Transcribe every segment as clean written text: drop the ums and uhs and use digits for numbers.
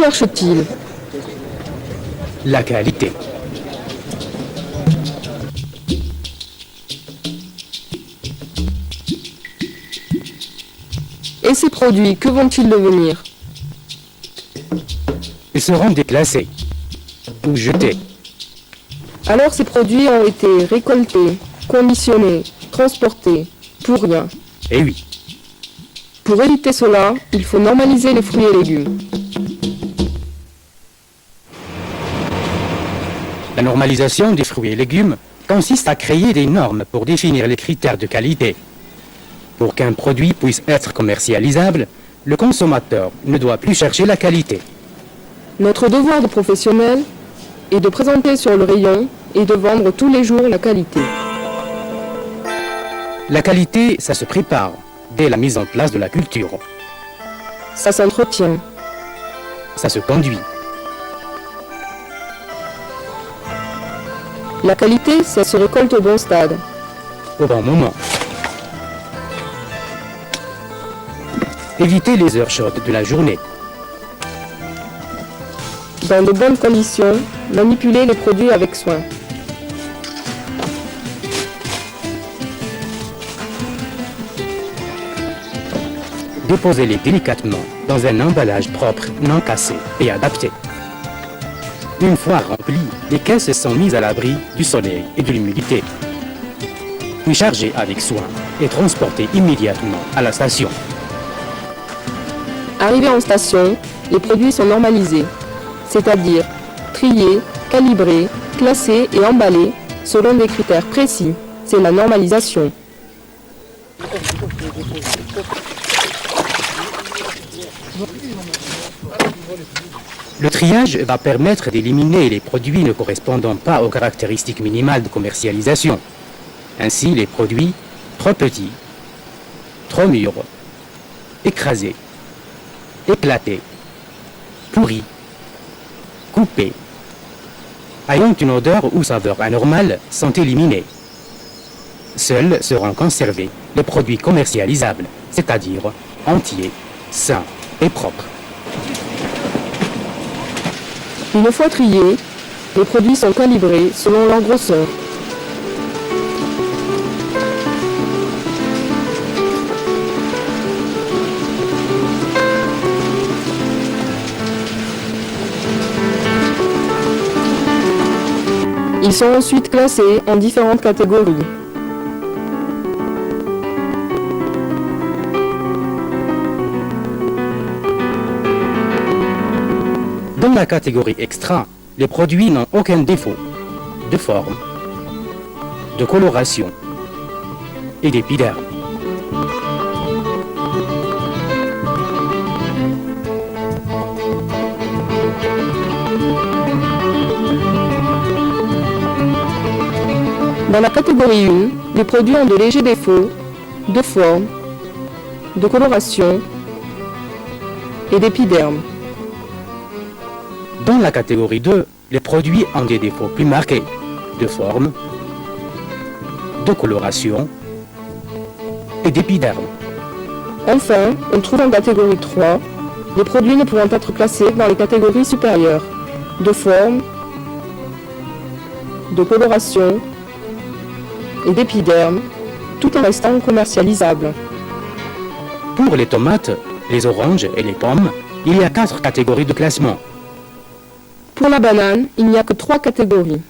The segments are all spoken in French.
cherche-t-il? La qualité. Et ces produits, que vont-ils devenir? Ils seront déclassés ou jetés. Alors ces produits ont été récoltés, conditionnés, transportés, pour rien. Eh oui, Pour éviter cela, il faut normaliser les fruits et légumes. la normalisation des fruits et légumes consiste à créer des normes pour définir les critères de qualité. Pour qu'un produit puisse être commercialisable, le consommateur ne doit plus chercher la qualité. Notre devoir de professionnel est de présenter sur le rayon et de vendre tous les jours la qualité. La qualité, ça se prépare dès la mise en place de la culture. Ça s'entretient. Ça se conduit. La qualité, ça se récolte au bon stade. Au bon moment. Éviter les heures chaudes de la journée. Dans de bonnes conditions, manipuler les produits avec soin. Déposez-les délicatement dans un emballage propre, non cassé et adapté. Une fois remplies, les caisses sont mises à l'abri du soleil et de l'humidité. Puis chargées avec soin et transportées immédiatement à la station. Arrivés en station, les produits sont normalisés, c'est-à-dire triés, calibrés, classés et emballés selon des critères précis. C'est la normalisation. Le triage va permettre d'éliminer les produits ne correspondant pas aux caractéristiques minimales de commercialisation. Ainsi, les produits trop petits, trop mûrs, écrasés, éclatés, pourris, coupés, ayant une odeur ou saveur anormale sont éliminés. Seuls seront conservés les produits commercialisables, c'est-à-dire entiers, sains et propres. Une fois triés, les produits sont calibrés selon leur grosseur. Ils sont ensuite classés en différentes catégories. Dans la catégorie extra, les produits n'ont aucun défaut de forme, de coloration et d'épiderme. Dans la catégorie 1, les produits ont de légers défauts de forme, de coloration et d'épiderme. Dans la catégorie 2, les produits ont des défauts plus marqués de forme, de coloration et d'épiderme. Enfin, on trouve en catégorie 3 les produits ne pouvant être classés dans les catégories supérieures de forme, de coloration et d'épiderme, tout en restant commercialisables. Pour les tomates, les oranges et les pommes, il y a 4 catégories de classement. Pour la banane, il n'y a que 3 catégories.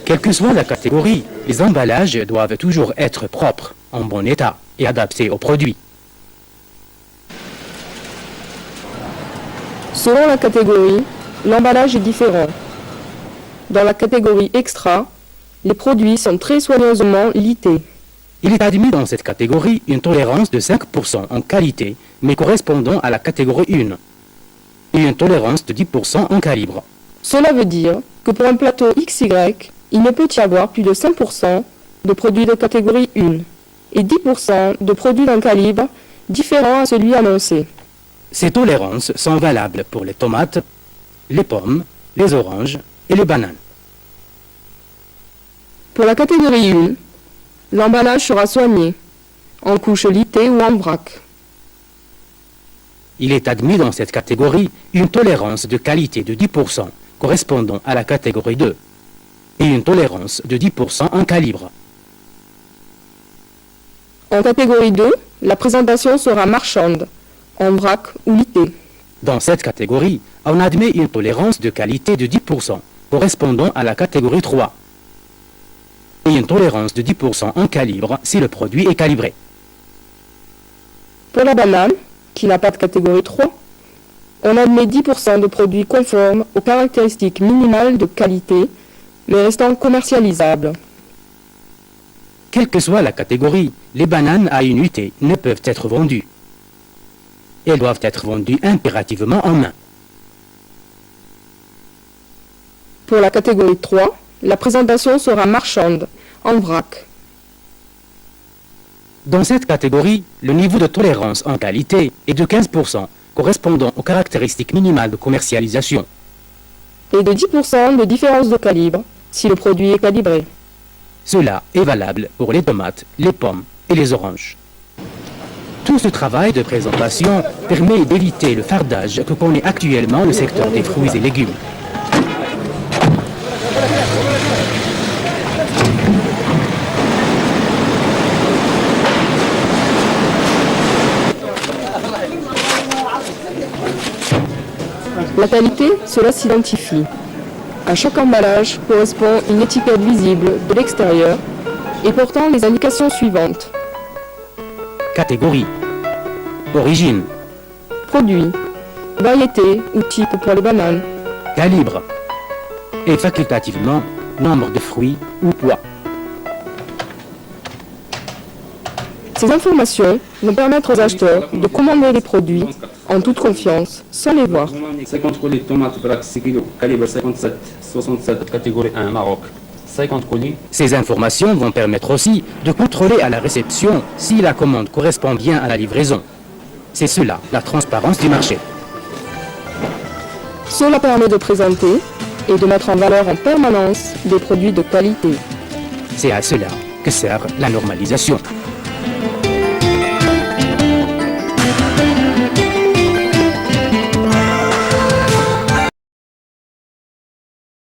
Quelle que soit la catégorie, les emballages doivent toujours être propres, en bon état et adaptés aux produits. Selon la catégorie, l'emballage est différent. Dans la catégorie extra, les produits sont très soigneusement lités. Il est admis dans cette catégorie une tolérance de 5% en qualité, mais correspondant à la catégorie 1, et une tolérance de 10% en calibre. Cela veut dire que pour un plateau XY, il ne peut y avoir plus de 5% de produits de catégorie 1 et 10% de produits d'un calibre différent à celui annoncé. Ces tolérances sont valables pour les tomates, les pommes, les oranges et les bananes. Pour la catégorie 1, l'emballage sera soigné, en couche litée ou en vrac. Il est admis dans cette catégorie une tolérance de qualité de 10% correspondant à la catégorie 2 et une tolérance de 10% en calibre. En catégorie 2, la présentation sera marchande, en vrac ou litée. Dans cette catégorie, on admet une tolérance de qualité de 10% correspondant à la catégorie 3 et une tolérance de 10% en calibre si le produit est calibré. Pour la banane, qui n'a pas de catégorie 3, on admet 10% de produits conformes aux caractéristiques minimales de qualité, mais restant commercialisables. Quelle que soit la catégorie, les bananes à une UT ne peuvent être vendues. Elles doivent être vendues impérativement en main. Pour la catégorie 3, la présentation sera marchande, en vrac. Dans cette catégorie, le niveau de tolérance en qualité est de 15%, correspondant aux caractéristiques minimales de commercialisation. Et de 10% de différence de calibre, si le produit est calibré. Cela est valable pour les tomates, les pommes et les oranges. Tout ce travail de présentation permet d'éviter le fardage que connaît actuellement le secteur des fruits et légumes. La qualité, cela s'identifie. À chaque emballage correspond une étiquette visible de l'extérieur et portant les indications suivantes. Catégorie. Origine. Produit, variété ou type pour les bananes. Calibre. Et facultativement, nombre de fruits ou poids. Ces informations vont permettre aux acheteurs de commander les produits en toute confiance, sans les voir. 50 colis de tomates vrac 6 kg, calibre 57-67, catégorie 1, Maroc. 50 colis. Ces informations vont permettre aussi de contrôler à la réception si la commande correspond bien à la livraison. C'est cela, la transparence du marché. Cela permet de présenter et de mettre en valeur en permanence des produits de qualité. C'est à cela que sert la normalisation.